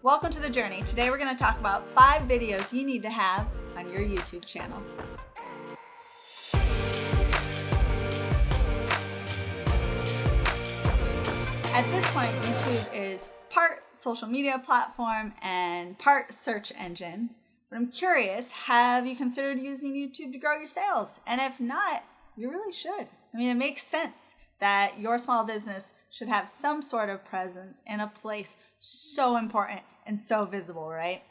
Welcome to The Journey. Today we're going to talk about 5 videos you need to have on your YouTube channel. At this point, YouTube is part social media platform and part search engine. But I'm curious, have you considered using YouTube to grow your sales? And if not, you really should. I mean, it makes sense that your small business should have some sort of presence in a place so important and so visible, right?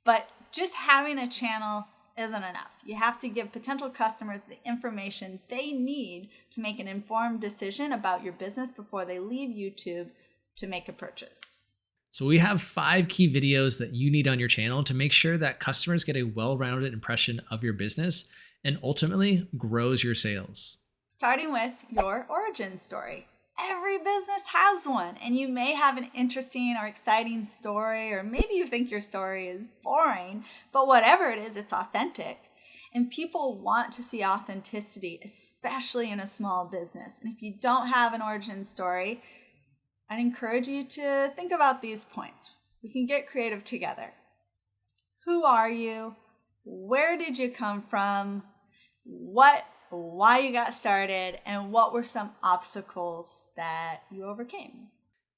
But just having a channel isn't enough. You have to give potential customers the information they need to make an informed decision about your business before they leave YouTube to make a purchase. So we have 5 key videos that you need on your channel to make sure that customers get a well-rounded impression of your business and ultimately grows your sales. Starting with your origin story. Every business has one, and you may have an interesting or exciting story, or maybe you think your story is boring, but whatever it is, it's authentic. And people want to see authenticity, especially in a small business. And if you don't have an origin story, I'd encourage you to think about these points. We can get creative together. Who are you? Where did you come from? Why you got started, and what were some obstacles that you overcame?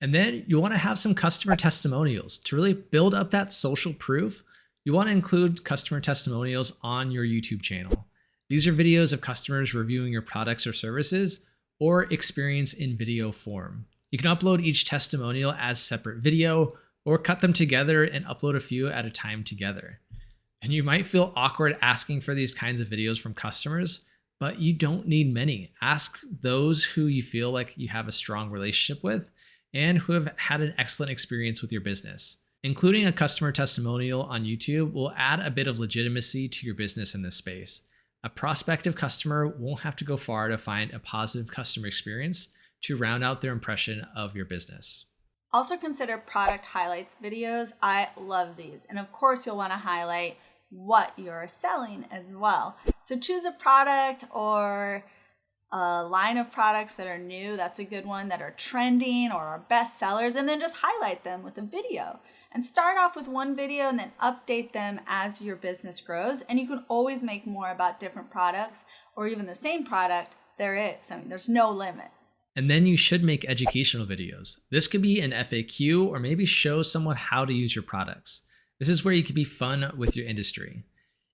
And then you want to have some customer testimonials to really build up that social proof. You want to include customer testimonials on your YouTube channel. These are videos of customers reviewing your products or services or experience in video form. You can upload each testimonial as separate video or cut them together and upload a few at a time together. And you might feel awkward asking for these kinds of videos from customers, but you don't need many. Ask those who you feel like you have a strong relationship with and who have had an excellent experience with your business. Including a customer testimonial on YouTube will add a bit of legitimacy to your business in this space. A prospective customer won't have to go far to find a positive customer experience to round out their impression of your business. Also consider product highlights videos. I love these. And of course, you'll want to highlight what you're selling as well. So choose a product or a line of products that are new. That's a good one, that are trending or are best sellers, and then just highlight them with a video. And start off with one video and then update them as your business grows. And you can always make more about different products or even the same product. There's no limit. And then you should make educational videos. This could be an FAQ or maybe show someone how to use your products. This is where you can be fun with your industry.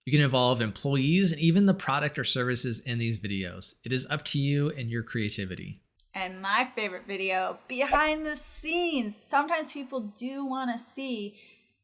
You can involve employees and even the product or services in these videos. It is up to you and your creativity. And my favorite video, behind the scenes. Sometimes people do want to see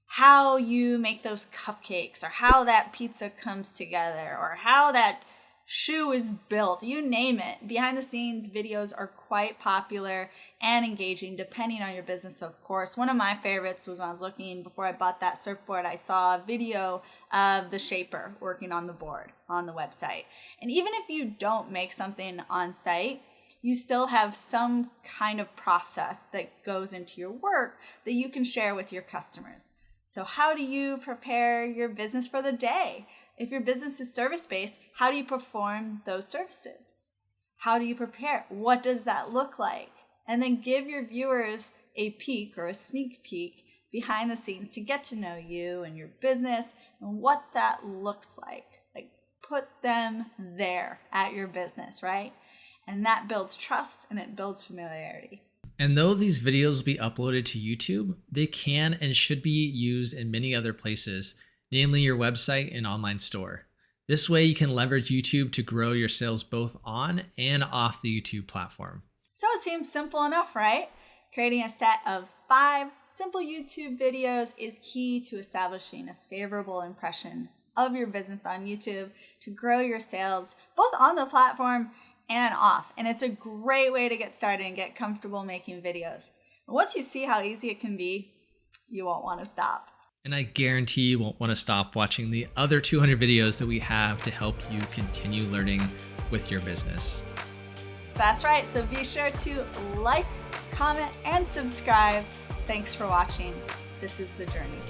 how you make those cupcakes, or how that pizza comes together, or how that shoe is built, you name it. Behind the scenes videos are quite popular and engaging depending on your business, of course. One of my favorites was when I was looking before I bought that surfboard, I saw a video of the shaper working on the board on the website. And even if you don't make something on site, you still have some kind of process that goes into your work that you can share with your customers. So how do you prepare your business for the day? If your business is service-based, how do you perform those services? How do you prepare? What does that look like? And then give your viewers a peek or a sneak peek behind the scenes to get to know you and your business and what that looks like. Like, put them there at your business, right? And that builds trust and it builds familiarity. And though these videos will be uploaded to YouTube, they can and should be used in many other places, namely your website and online store. This way you can leverage YouTube to grow your sales both on and off the YouTube platform. So it seems simple enough, right? Creating a set of 5 simple YouTube videos is key to establishing a favorable impression of your business on YouTube to grow your sales both on the platform and off. And it's a great way to get started and get comfortable making videos. Once you see how easy it can be, you won't want to stop. And I guarantee you won't want to stop watching the other 200 videos that we have to help you continue learning with your business. That's right. So be sure to like, comment, and subscribe. Thanks for watching. This is The Journey.